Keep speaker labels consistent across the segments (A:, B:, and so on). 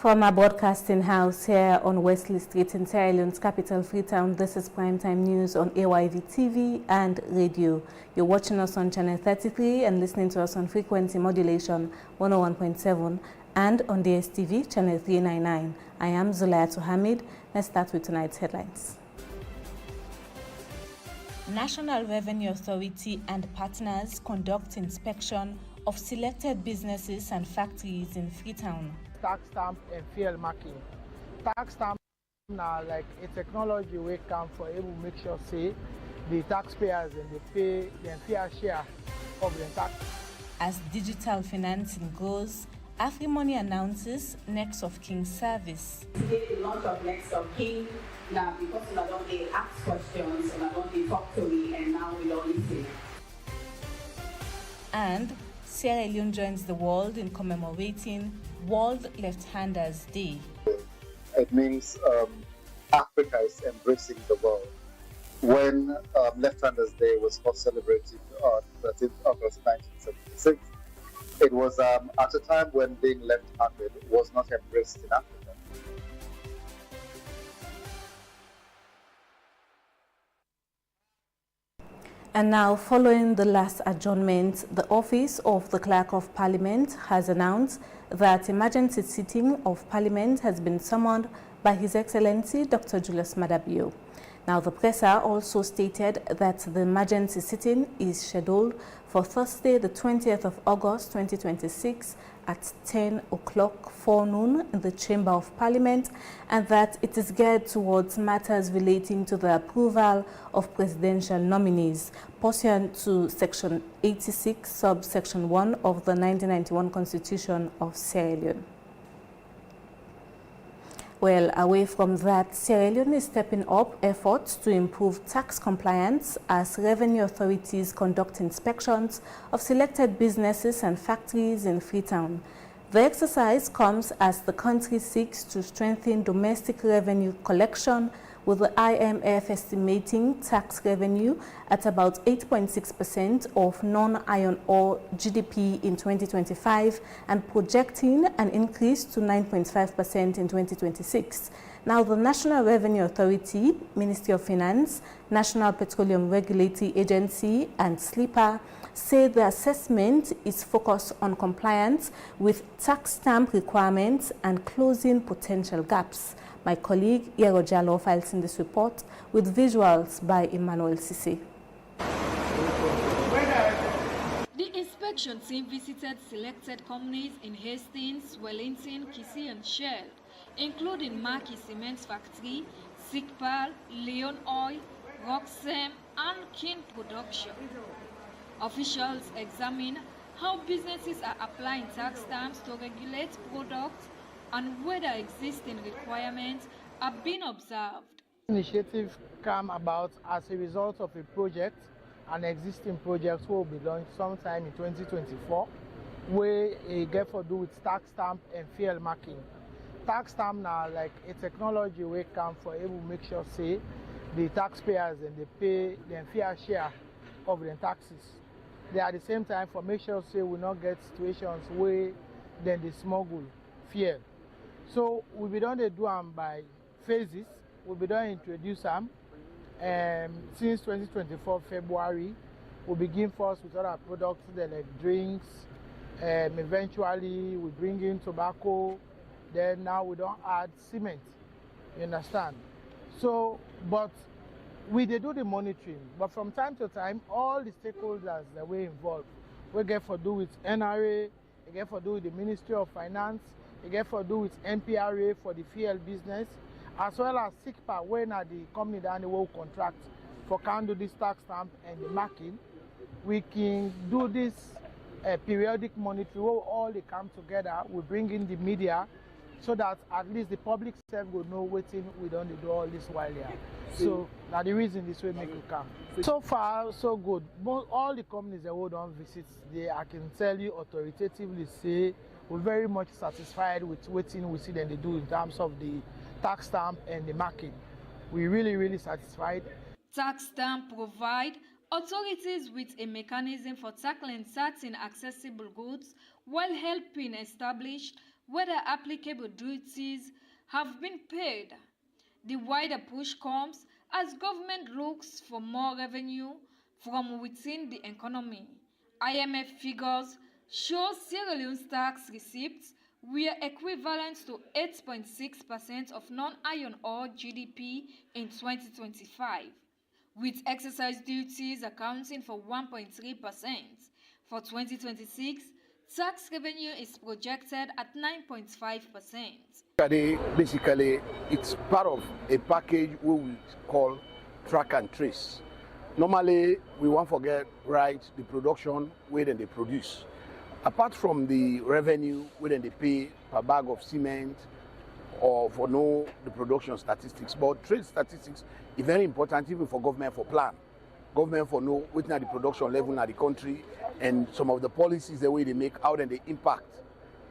A: From our broadcasting house here on Wesley Street in Sierra Leone's capital, Freetown, this is Primetime News on AYV TV and radio. You're watching us on channel 33 and listening to us on frequency modulation 101.7 and on DSTV channel 399. I am Zulayat Hamid. Let's start with tonight's headlines. National Revenue Authority and partners conduct inspection of selected businesses and factories in Freetown.
B: Tax stamp and fuel marking. Tax stamp now like a technology we come for able to make sure say the taxpayers and they pay their fair share of the tax.
A: As digital financing grows, AfriMoney announces Next of King service.
C: Today the launch of Next of King now because we don't ask questions and don't talk to me and now we don't listen.
A: And Sierra Leone joins the world in commemorating World Left-Handers Day.
D: It means Africa is embracing the world. When Left-Handers Day was first celebrated on 13th August 1976, it was at a time when being left-handed was not embraced in Africa.
A: And now, following the last adjournment, the Office of the Clerk of Parliament has announced that emergency sitting of Parliament has been summoned by His Excellency Dr. Julius Maada Bio. Now, the presser also stated that the emergency sitting is scheduled for Thursday, the 20th of August 2026 at 10 o'clock forenoon in the Chamber of Parliament, and that it is geared towards matters relating to the approval of presidential nominees pursuant to Section 86, subsection 1 of the 1991 Constitution of Sierra Leone. Well, away from that, Sierra Leone is stepping up efforts to improve tax compliance as revenue authorities conduct inspections of selected businesses and factories in Freetown. The exercise comes as the country seeks to strengthen domestic revenue collection, with the IMF estimating tax revenue at about 8.6% of non-iron ore GDP in 2025 and projecting an increase to 9.5% in 2026. Now, the National Revenue Authority, Ministry of Finance, National Petroleum Regulatory Agency, and SLIPA say the assessment is focused on compliance with tax stamp requirements and closing potential gaps. My colleague Yero Jallo files in this report with visuals by Emmanuel Sisi.
E: The inspection team visited selected companies in Hastings, Wellington, Kisii and Shell, including Maki Cement Factory, Sikpal, Leon Oil, Roxem and King Production. Officials examine how businesses are applying tax stamps to regulate products and whether existing requirements are being observed.
B: Initiative came about as a result of a project, an existing project will be launched sometime in 2024, where it get to do with tax stamp and fuel marking. Tax stamp now like a technology we come for able to make sure say the taxpayers and they pay their fair share of the taxes. They at the same time for make sure say we not get situations where then they smuggle fuel. So we'll be done to do them by phases. We'll be done to introduce them. Since 2024 February, we'll begin first with other products like drinks. Eventually, we bring in tobacco. Then now we don't add cement. You understand? So, but they do the monitoring. But from time to time, all the stakeholders that were involved, we get for do with NRA, we get for do with the Ministry of Finance, we get for do with NPRA for the fuel business, as well as SICPA, when the company that will contract for can do this tax stamp and the marking. We can do this periodic monitoring where all they come together. We bring in the media so that at least the public self will know waiting we don't do all this while here. So that's the reason this way make you come. So far, so good. All the companies that we don't visit, I can tell you authoritatively say we're very much satisfied with waiting we see them they do in terms of the tax stamp and the marking. We're really satisfied.
E: Tax stamp provide authorities with a mechanism for tackling certain accessible goods while helping establish whether applicable duties have been paid. The wider push comes as government looks for more revenue from within the economy. IMF figures show Sierra Leone's tax receipts were equivalent to 8.6% of non-iron ore GDP in 2025, with excise duties accounting for 1.3%. For 2026, tax revenue is projected at 9.5%.
F: Basically, it's part of a package we call track and trace. Normally, we won't forget the production where then they produce. Apart from the revenue where then they pay per bag of cement or for the production statistics, but trade statistics is very important even for government for plan. Government for know which are the production level in the country and some of the policies the way they make, how then they impact.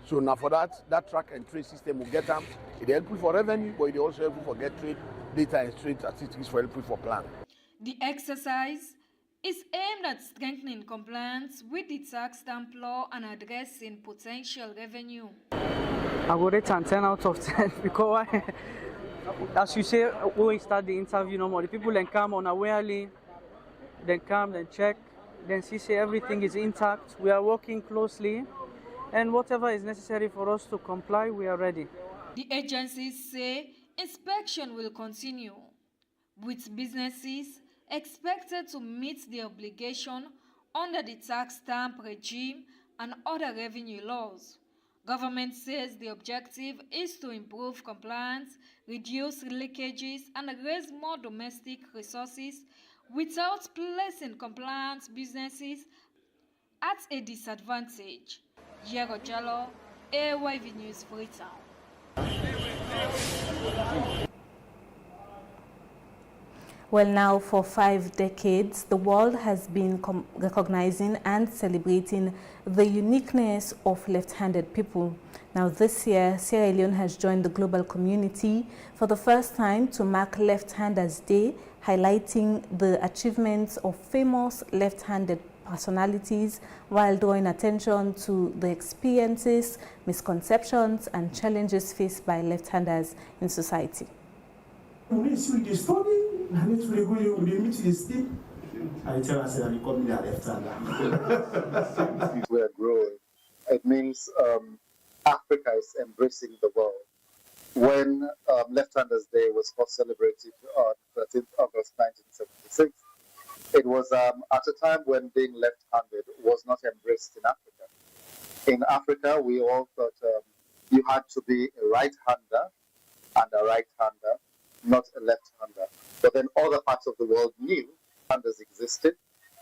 F: So now for that track and trace system will get them. It helpful for revenue, but it also helpful for get trade data and trade statistics for helpful for plan.
E: The exercise is aimed at strengthening compliance with the tax stamp law and addressing potential revenue.
G: I would rate 10 out of 10 because as you say, when we start the interview, no more. The people then come unawarely, then come, then check, then see say everything is intact. We are working closely, and whatever is necessary for us to comply, we are ready.
E: The agencies say inspection will continue, with businesses expected to meet their obligation under the tax stamp regime and other revenue laws. Government says the objective is to improve compliance, reduce leakages, and raise more domestic resources without placing compliance businesses at a disadvantage. Yero Jallo, AYV News, Freetown.
A: Well, now for 5 decades, the world has been recognizing and celebrating the uniqueness of left-handed people. Now this year, Sierra Leone has joined the global community for the first time to mark Left-Handers Day, highlighting the achievements of famous left-handed personalities while drawing attention to the experiences, misconceptions, and challenges faced by left-handers in society.
H: We study, and it's really good. We meet the sleep. I tell us that we come in left-hander.
D: We are growing. It means Africa is embracing the world. When Left-Handers Day was first celebrated on 13th August 1976, it was at a time when being left-handed was not embraced in Africa. In Africa, we all thought you had to be a right-hander and a right-hander, not a left-hander. But then other parts of the world knew handers existed.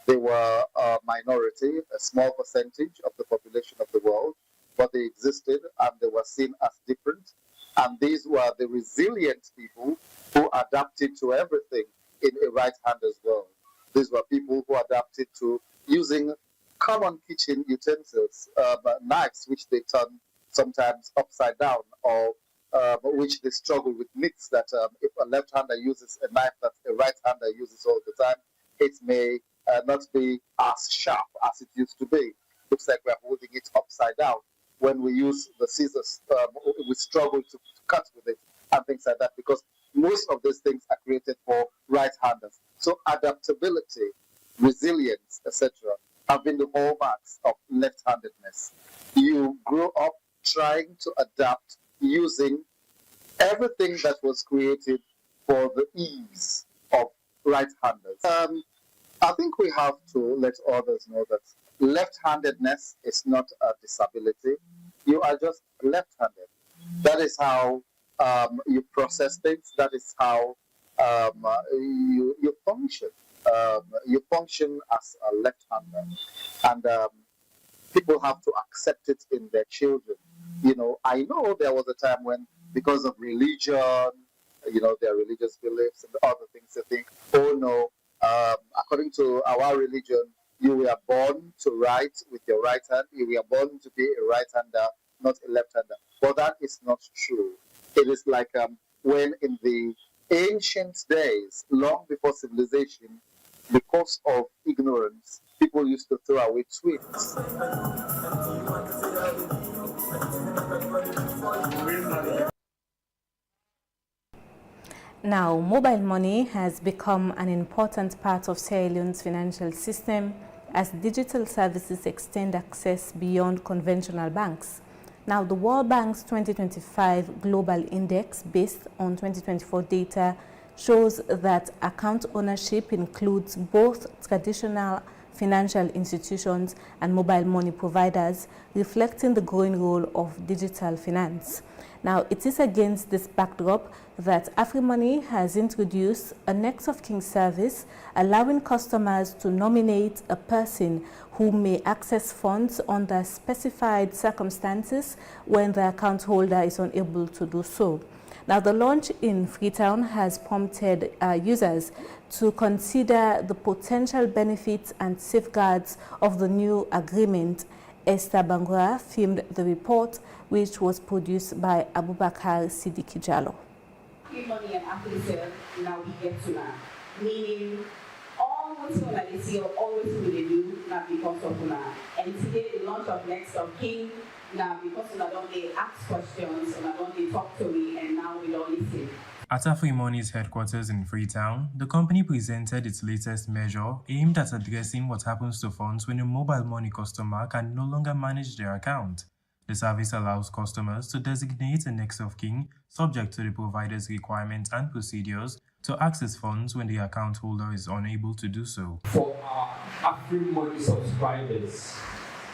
D: They were a minority, a small percentage of the population of the world, but they existed and they were seen as different. And these were the resilient people who adapted to everything in a right-hander's world. These were people who adapted to using common kitchen utensils, knives, which they turn sometimes upside down, or which they struggle with myths that if a left-hander uses a knife that a right-hander uses all the time, it may not be as sharp as it used to be. Looks like we're holding it upside down. When we use the scissors, we struggle to cut with it and things like that, because most of these things are created for right-handers. So adaptability, resilience, etc. have been the hallmarks of left-handedness. You grow up trying to adapt using everything that was created for the ease of right-handers. I think we have to let others know that left-handedness is not a disability. You are just left-handed. That is how you process things. That is how you function. You function as a left-hander. And people have to accept it in their children. You know, I know there was a time when, because of religion, you know, their religious beliefs and other things, they think, oh no, according to our religion, you were born to write with your right hand. You were born to be a right-hander, not a left-hander. But that is not true. It is like when in the ancient days, long before civilization, because of ignorance, people used to throw away twins.
A: Now, mobile money has become an important part of Sierra Leone's financial system as digital services extend access beyond conventional banks. Now, the World Bank's 2025 Global Index, based on 2024 data, shows that account ownership includes both traditional financial institutions and mobile money providers, reflecting the growing role of digital finance. Now, it is against this backdrop that AfriMoney has introduced a next of kin service, allowing customers to nominate a person who may access funds under specified circumstances when the account holder is unable to do so. Now, the launch in Freetown has prompted users to consider the potential benefits and safeguards of the new agreement. Esther Bangura filmed the report, which was produced by Abubakar Sidiki Jallo.
C: Money and Africa now we get to now, meaning always when I see always when they do now because of now. And today the launch of Next of King now because I don't they ask questions and I don't they talk to me and now we don't listen.
I: At AfriMoney's headquarters in Freetown, the company presented its latest measure aimed at addressing what happens to funds when a mobile money customer can no longer manage their account. The service allows customers to designate a next of kin subject to the provider's requirements and procedures to access funds when the account holder is unable to do so.
J: For our AfriMoney subscribers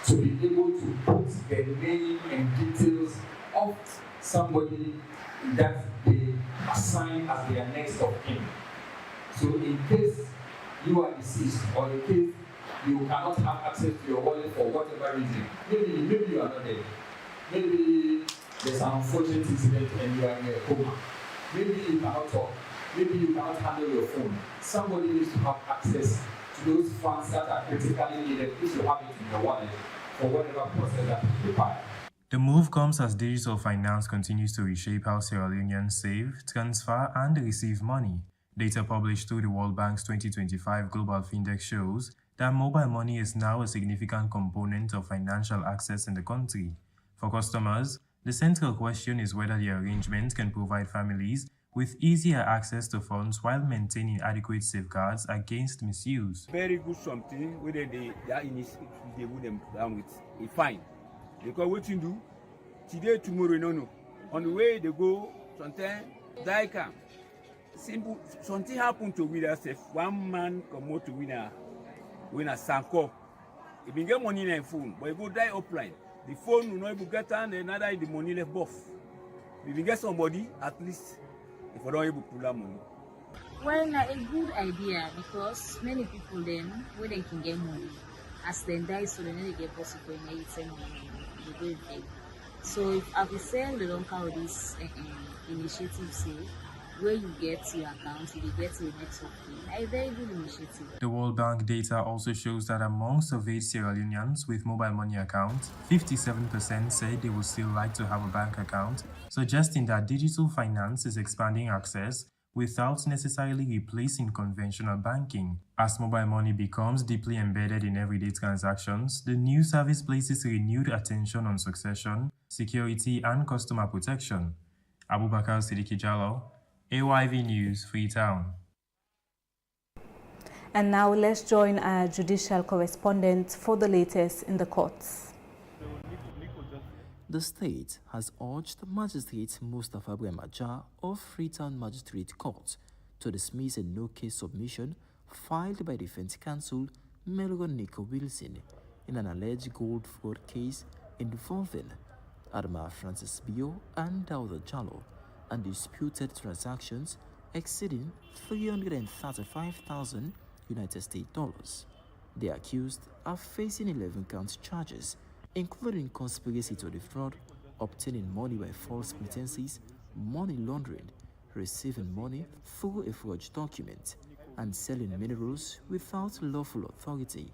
J: to be able to put their name and details of somebody that they assign as their next of kin. So in case you are deceased or in case you cannot have access to your wallet for whatever reason, maybe you are not there. Maybe there's an unfortunate incident and you are in a coma. Maybe you cannot talk. Maybe you cannot handle your phone. Somebody needs to have access to those funds that are critically needed if you have it in your wallet for whatever process that is required.
I: The move comes as digital finance continues to reshape how Sierra Leoneans save, transfer, and receive money. Data published through the World Bank's 2025 Global Index shows that mobile money is now a significant component of financial access in the country. For customers, the central question is whether the arrangement can provide families with easier access to funds while maintaining adequate safeguards against misuse.
K: Very good something whether they put them down with a fine. Because what you do today, tomorrow, no. On the way they go, sometimes die come. Simple something happened to with us. One man come out to win a sanko. If you get money in a phone, but you go die upline. The phone will not able to get on, another the money left buff. If you get somebody, at least if you don't able to pull that money.
L: Well, a good idea because many people then when they can get money, as they die, so they need to get possible and they send money. They go in. So if I will say they don't count this initiative, say where you get your account, you get your next of kin. A very good initiative.
I: The World Bank data also shows that among surveyed Sierra Leoneans with mobile money accounts, 57% said they would still like to have a bank account, suggesting that digital finance is expanding access without necessarily replacing conventional banking. As mobile money becomes deeply embedded in everyday transactions, the new service places renewed attention on succession, security, and customer protection. Abubakar Sidiki Jallo, AYV News, Freetown.
A: And now let's join our judicial correspondent for the latest in the courts.
M: The state has urged Magistrate Mustafa Bremaja of Freetown Magistrate Court to dismiss a no-case submission filed by defense counsel Melgon Nico Wilson in an alleged gold fraud case involving Adama Francis Bio and Dauda Jallo and disputed transactions exceeding $335,000 United States dollars. The accused are facing 11 count charges, including conspiracy to defraud, obtaining money by false pretenses, money laundering, receiving money through a forged document, and selling minerals without lawful authority.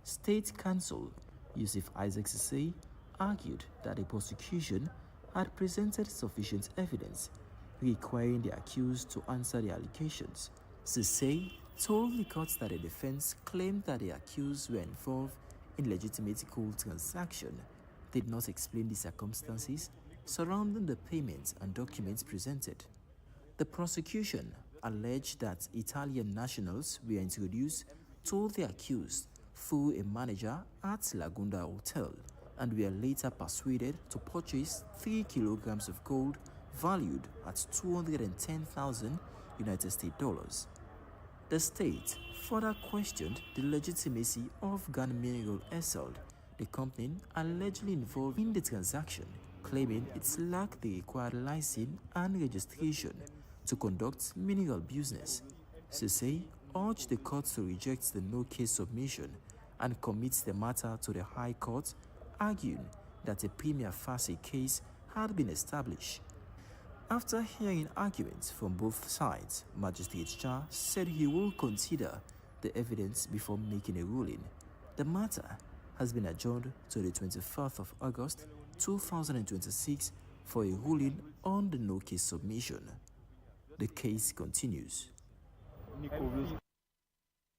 M: State Counsel Yusuf Isaac Sissay argued that the prosecution had presented sufficient evidence requiring the accused to answer the allegations. Sissay told the court that the defense claimed that the accused were involved in legitimate gold transaction, did not explain the circumstances surrounding the payments and documents presented. The prosecution alleged that Italian nationals were introduced to the accused through a manager at Lagunda Hotel and were later persuaded to purchase 3 kilograms of gold valued at 210,000 United States dollars. The state further questioned the legitimacy of Ghana Mineral SL, the company allegedly involved in the transaction, claiming it lacked the required license and registration to conduct mineral business. Sese urged the court to reject the no-case submission and commit the matter to the High Court, arguing that a prima facie case had been established. After hearing arguments from both sides, Magistrate Cha said he will consider the evidence before making a ruling. The matter has been adjourned to the 24th of August 2026 for a ruling on the no-case submission. The case continues.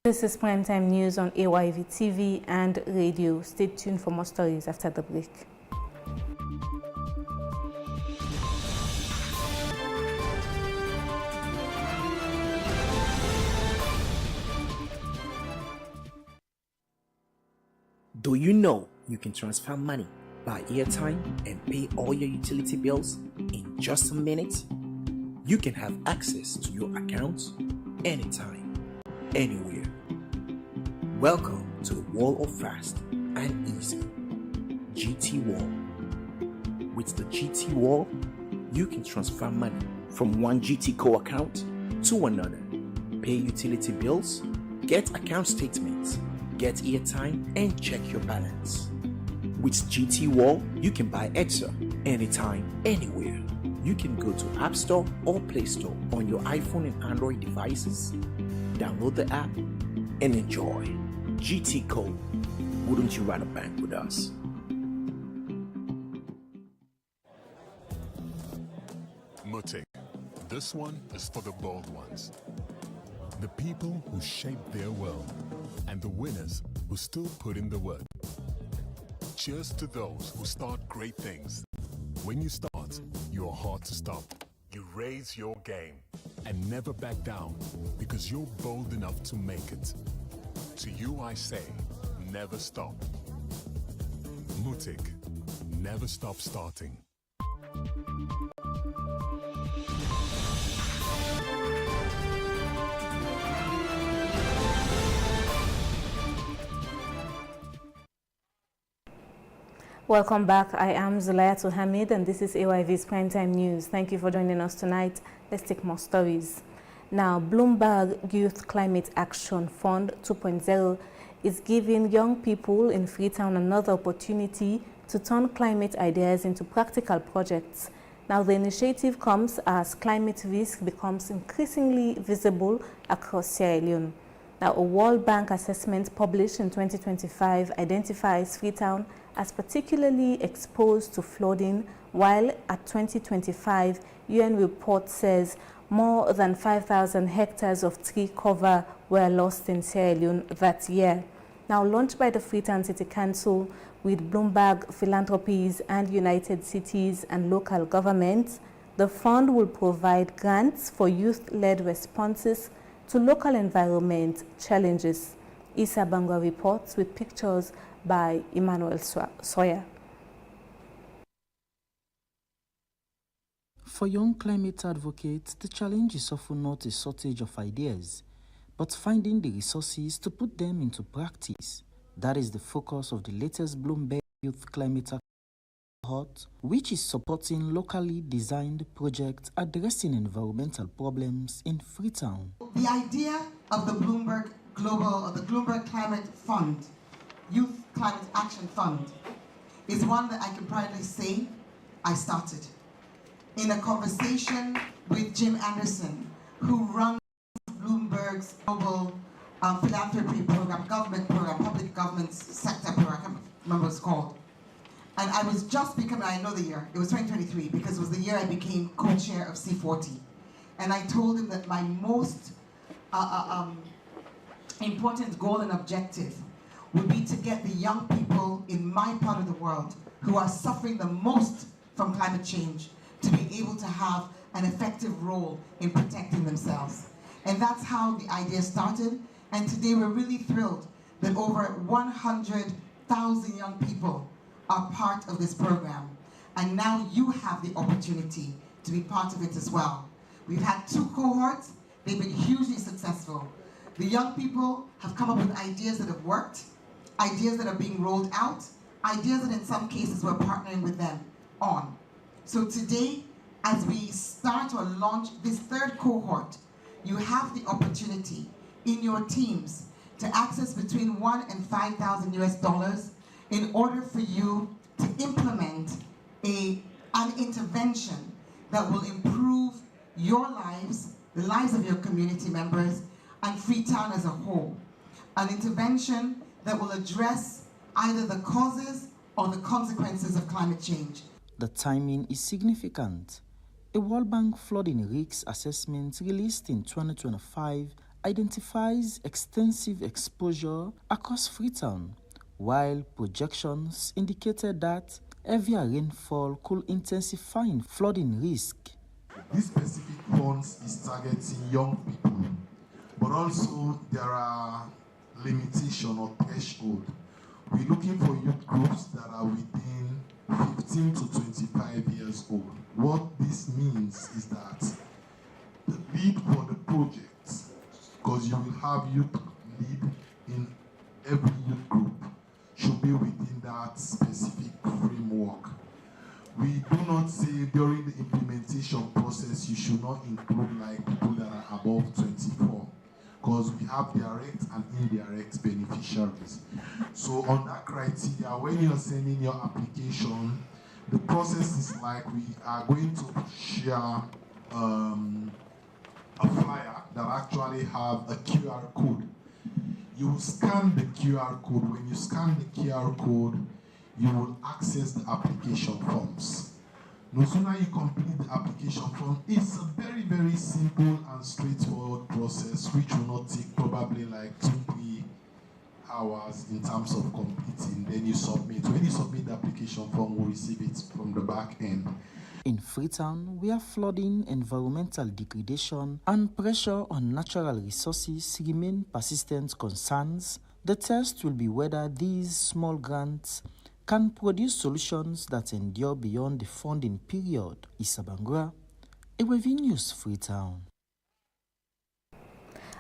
A: This is Primetime News on AYV TV and radio. Stay tuned for more stories after the break.
N: Do you know you can transfer money, buy airtime, and pay all your utility bills in just a minute? You can have access to your accounts anytime, anywhere. Welcome to the world of fast and easy. GT Wall. With the GT Wall, you can transfer money from one GT.co account to another, pay utility bills, get account statements, get airtime, and check your balance. With GT Wall, you can buy Exa anytime, anywhere. You can go to App Store or Play Store on your iPhone and Android devices, download the app, and enjoy. GT.co. Wouldn't you rather bank with us?
O: Mutik. This one is for the bold ones. The people who shaped their world and the winners who still put in the work. Cheers to those who start great things. When you start, you're hard to stop. You raise your game and never back down because you're bold enough to make it. To you I say, never stop. Mutik, never stop starting.
A: Welcome back. I am Zulayat Hamid and this is AYV's Primetime News. Thank you for joining us tonight. Let's take more stories. Now, Bloomberg Youth Climate Action Fund 2.0 is giving young people in Freetown another opportunity to turn climate ideas into practical projects. Now, the initiative comes as climate risk becomes increasingly visible across Sierra Leone. Now, a World Bank assessment published in 2025 identifies Freetown as particularly exposed to flooding, while at 2025, UN report says more than 5,000 hectares of tree cover were lost in Sierra Leone that year. Now, launched by the Freetown City Council with Bloomberg Philanthropies and United Cities and local governments, the fund will provide grants for youth-led responses to local environment challenges. Issa Bangwa reports with pictures by Emmanuel Sawyer.
M: For young climate advocates, the challenge is often not a shortage of ideas, but finding the resources to put them into practice. That is the focus of the latest Bloomberg Youth Climate Action cohort, which is supporting locally designed projects addressing environmental problems in Freetown.
P: The idea of the Bloomberg Global or the Bloomberg Climate Fund, Youth Climate Action Fund, is one that I can proudly say I started in a conversation with Jim Anderson, who runs Bloomberg's global philanthropy program, government program, public government sector program, I can't remember what it's called. And I was just becoming, I know the year, it was 2023, because it was the year I became co-chair of C40. And I told him that my most important goal and objective would be to get the young people in my part of the world who are suffering the most from climate change to be able to have an effective role in protecting themselves. And that's how the idea started. And today we're really thrilled that over 100,000 young people are part of this program. And now you have the opportunity to be part of it as well. We've had 2 cohorts. They've been hugely successful. The young people have come up with ideas that have worked, ideas that are being rolled out, ideas that in some cases we're partnering with them on. So today, as we start or launch this 3rd cohort, you have the opportunity in your teams to access between $1,000 and $5,000 in order for you to implement an intervention that will improve your lives, the lives of your community members, and Freetown as a whole. An intervention that will address either the causes or the consequences of climate change.
M: The timing is significant. A World Bank flooding risk assessment released in 2025 identifies extensive exposure across Freetown, while projections indicated that heavier rainfall could intensify flooding risk.
Q: This specific fund is targeting young people, but also there are limitations or threshold. We're looking for youth groups that are within 15 to 25 years old. What this means is that the lead for the project, because you will have youth lead in every youth group, should be within that specific framework. We do not say during the implementation process you should not include like people that are above 24, because we have direct and indirect beneficiaries. So on that criteria, when you're sending your application, the process is like we are going to share a flyer that actually have a QR code. You scan the QR code. When you scan the QR code, you will access the application forms. No sooner you complete the application form, it's a very, very simple and straightforward process, which will not take probably like 2-3 hours in terms of completing. Then you submit. When you submit the application form, we'll receive it from the back end.
M: In Freetown, where flooding, environmental degradation, and pressure on natural resources remain persistent concerns, the test will be whether these small grants can produce solutions that endure beyond the funding period. Issa Bangura, AWV News, Freetown.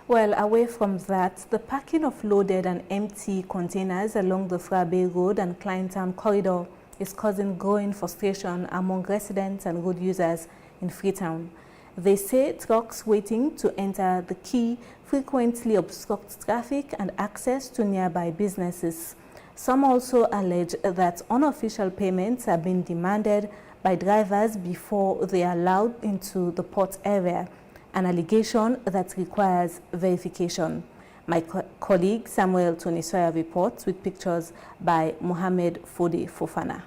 A: Well, away from that, the parking of loaded and empty containers along the Frabe Road and Kleintown corridor is causing growing frustration among residents and road users in Freetown. They say trucks waiting to enter the quay frequently obstruct traffic and access to nearby businesses. Some also allege that unofficial payments are being demanded by drivers before they are allowed into the port area, an allegation that requires verification. My colleague Samuel Tonisoya reports with pictures by Mohamed Fode Fofana.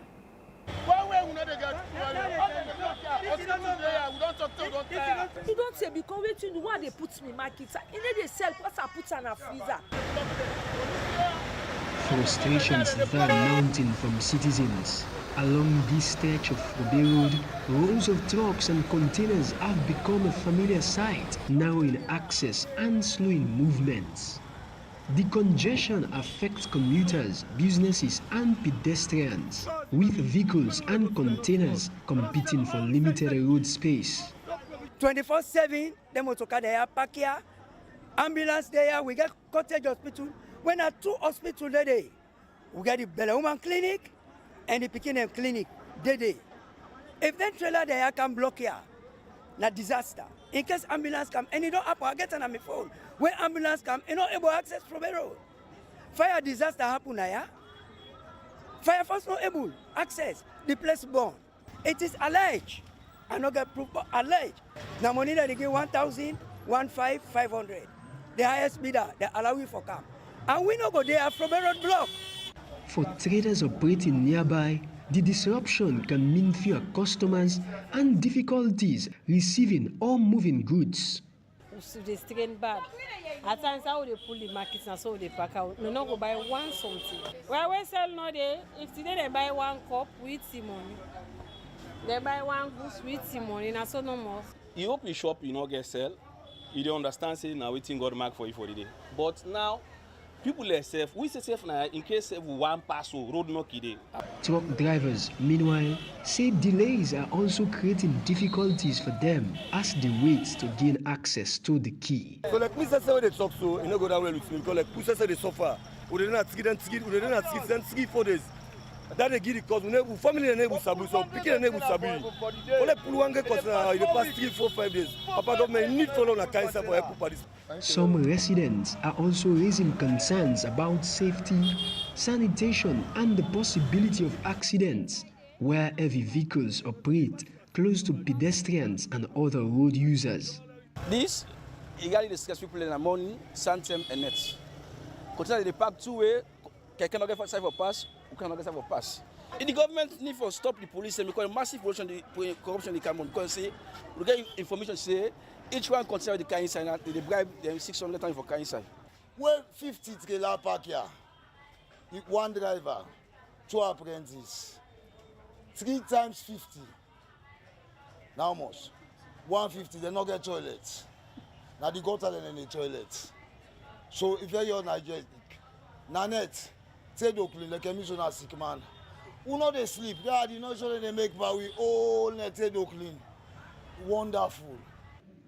R: You don't say because waiting the one they put me market. You need to sell because I put on a freezer.
S: Frustrations that mounting from citizens. Along this stretch of Frabe Road, rows of trucks and containers have become a familiar sight, narrowing access and slowing movements. The congestion affects commuters, businesses and pedestrians, with vehicles and containers competing for limited road space.
T: 24/7, the motorcar they are parked here, ambulance there, we get cottage hospital. When at 2 hospitals a day, we get the Bella Woman Clinic and the Pekin Clinic day. If that trailer there can block here, na disaster. In case ambulance come, and you don't happen, I get on my phone. When ambulance come, you not able to access from the road. Fire disaster happen here. Fire force not able access the place born. It is alleged. I not get proof, but alleged. Now money that they give 1,000, 500. The highest bidder, they allow you for come. And we no go there from a road block.
S: For traders operating nearby, the disruption can mean fewer customers and difficulties receiving or moving goods.
R: They strain bad. At times, how they pull the market and so they pack out. No, go buy one something. Where we sell no day, if today they buy 1 cup, we eat the money.
U: They buy one good sweet money, na so no more.
V: You hope you shop, you not get sell. You don't understand say now waiting God mark for you for the day. But now people themselves, we say safe now in case one pass road knock day.
S: Truck drivers, meanwhile, say delays are also creating difficulties for them as they wait to gain access to the key.
W: So like we say they talk so, you know go down well with me because like we say they suffer. We don't have to get 4 days. That they give it because we family and neighbors sabi so picking and neighbors sabi. Only people want get because in the past 3, 4, 5 days. Papa government need follow na cancer for help for this.
S: Some residents are also raising concerns about safety, sanitation, and the possibility of accidents where heavy vehicles operate close to pedestrians and other road users.
V: This, you got to discuss people in the morning, Santem and nets. Consider the park two-way, cannot get for pass, who cannot get for pass. The government need to stop the police and because massive corruption in the Cameroon. Because say, we get information say each one consider the car inside and they bribe them 600 times for car inside.
X: Well, 50 trailer park here, one driver, 2 apprentices, 3 times 50. Now much? 150. They not get toilets. Now the gutter and the toilets. So if you're Nigerian, Nanette, say do clean like a missionary sick man. Who know they sleep? Dad, you know so they make but we all net do clean. Wonderful.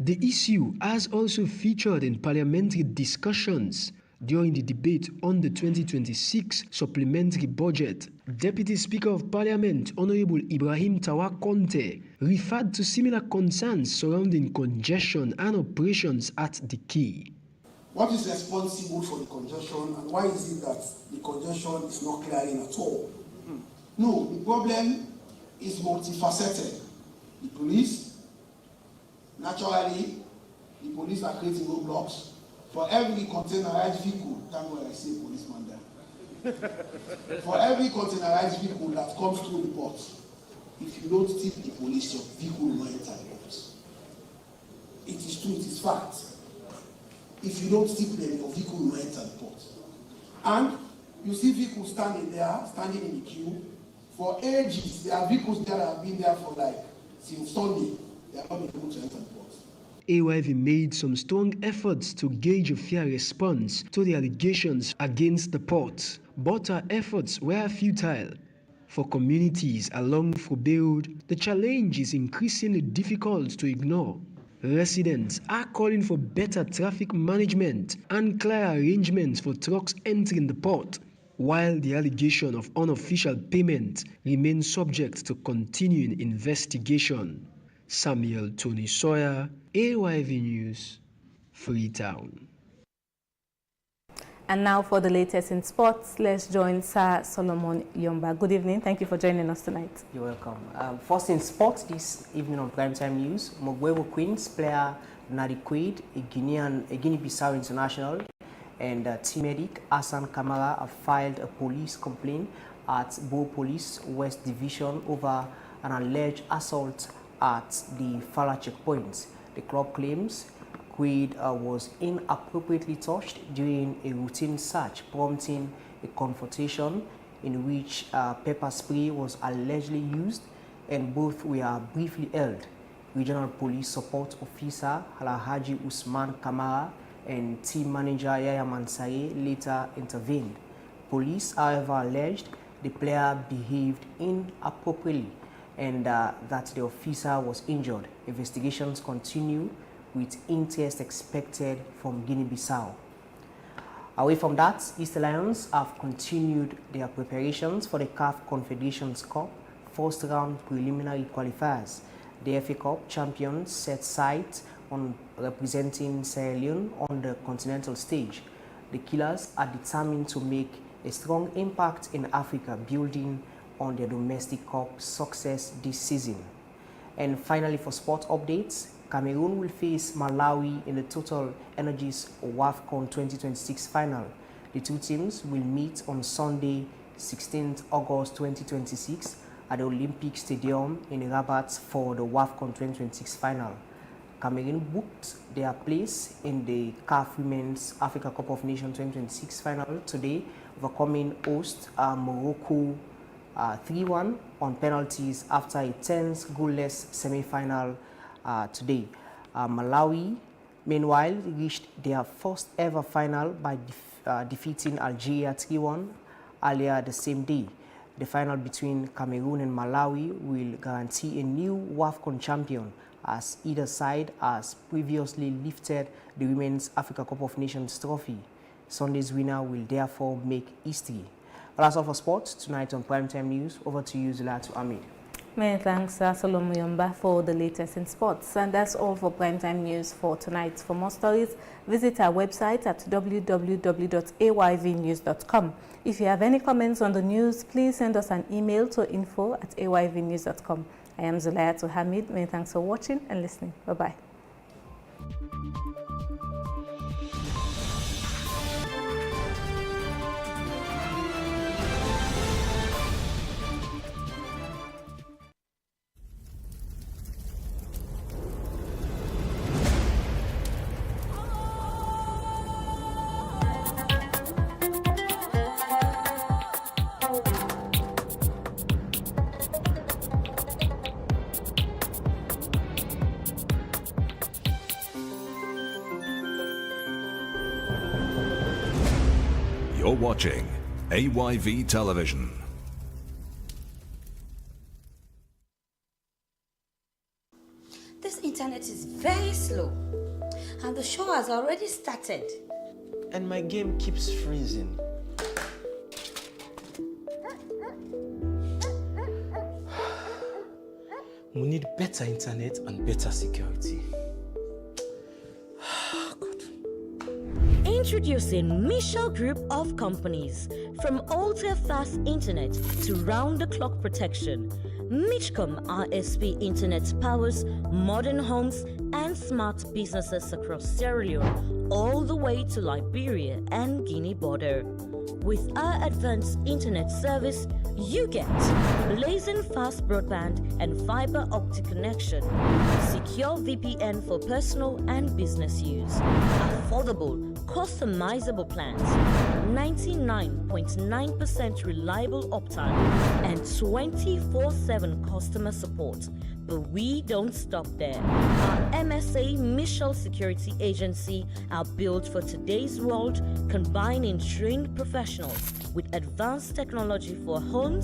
S: The issue has also featured in parliamentary discussions during the debate on the 2026 supplementary budget. Deputy Speaker of Parliament Honorable Ibrahim Tawa Conte referred to similar concerns surrounding congestion and operations at the quay.
H: What is responsible for the congestion and why is it that the congestion is not clearing at all? No, the problem is multifaceted. The police, naturally, the police are creating roadblocks. For every containerized vehicle, thank God I say policeman there. For every containerized vehicle that comes through the port, if you don't tip the police, your vehicle will not enter the port. It is true, it is fact. If you don't tip them, your vehicle will not enter the port. And you see vehicles standing there, standing in the queue. For ages, there are vehicles that have been there for like since Sunday. They are not able to enter the port.
S: AYV made some strong efforts to gauge a fair response to the allegations against the port, but our efforts were futile. For communities along Fobe Road, the challenge is increasingly difficult to ignore. Residents are calling for better traffic management and clear arrangements for trucks entering the port, while the allegation of unofficial payment remains subject to continuing investigation. Samuel Tony Sawyer, AYV News, Freetown.
A: And now for the latest in sports, let's join Sir Solomon Yomba. Good evening. Thank you for joining us tonight.
Y: You're welcome. First in sports this evening on Primetime News, Mogwebo Queens player Nadi Quaid, a Guinea-Bissau international, and team medic Hassan Kamara have filed a police complaint at Bo Police West Division over an alleged assault at the Fala checkpoint. The club claims Quaid was inappropriately touched during a routine search, prompting a confrontation in which pepper spray was allegedly used, and both were briefly held. Regional Police Support Officer Alhaji Usman Kamara and team manager Yaya Mansaye later intervened. Police, however, alleged the player behaved inappropriately and that the officer was injured. Investigations continue with interest expected from Guinea-Bissau. Away from that, East Lions have continued their preparations for the CAF Confederations Cup first round preliminary qualifiers. The FA Cup champions set sight on representing Sierra Leone on the continental stage. The Killers are determined to make a strong impact in Africa, building on their domestic cup success this season. And finally, for sport updates, Cameroon will face Malawi in the Total Energies WAFCON 2026 final. The two teams will meet on Sunday, 16th August 2026 at the Olympic Stadium in Rabat for the WAFCON 2026 final. Cameroon booked their place in the CAF Women's Africa Cup of Nations 2026 final today, overcoming host Morocco 3-1 on penalties after a tense goalless semi-final today. Malawi, meanwhile, reached their first ever final by defeating Algeria 3-1 earlier the same day. The final between Cameroon and Malawi will guarantee a new WAFCON champion, as either side has previously lifted the Women's Africa Cup of Nations trophy. Sunday's winner will therefore make history. Well, that's all for sports tonight on Primetime News. Over to you, Zulatu Ahmed.
A: Many thanks, Solomon Yomba, for the latest in sports. And that's all for Primetime News for tonight. For more stories, visit our website at www.ayvnews.com. If you have any comments on the news, please send us an email to info@ayvnews.com. I am Zulayatu Hamid. Many thanks for watching and listening. Bye-bye.
B: You're watching AYV Television.
D: This internet is very slow, and the show has already started.
E: And my game keeps freezing. We need better internet and better security.
F: Introducing Michel Group of Companies. From ultra-fast internet to round-the-clock protection, Mitchcom RSP Internet powers modern homes and smart businesses across Sierra Leone, all the way to Liberia and Guinea border. With our advanced internet service, you get blazing fast broadband and fiber optic connection, secure VPN for personal and business use, affordable, customizable plans, 99.9% reliable uptime, and 24/7 customer support. But we don't stop there. Our MSA Michel Security Agency are built for today's world, combining trained professionals with advanced technology for homes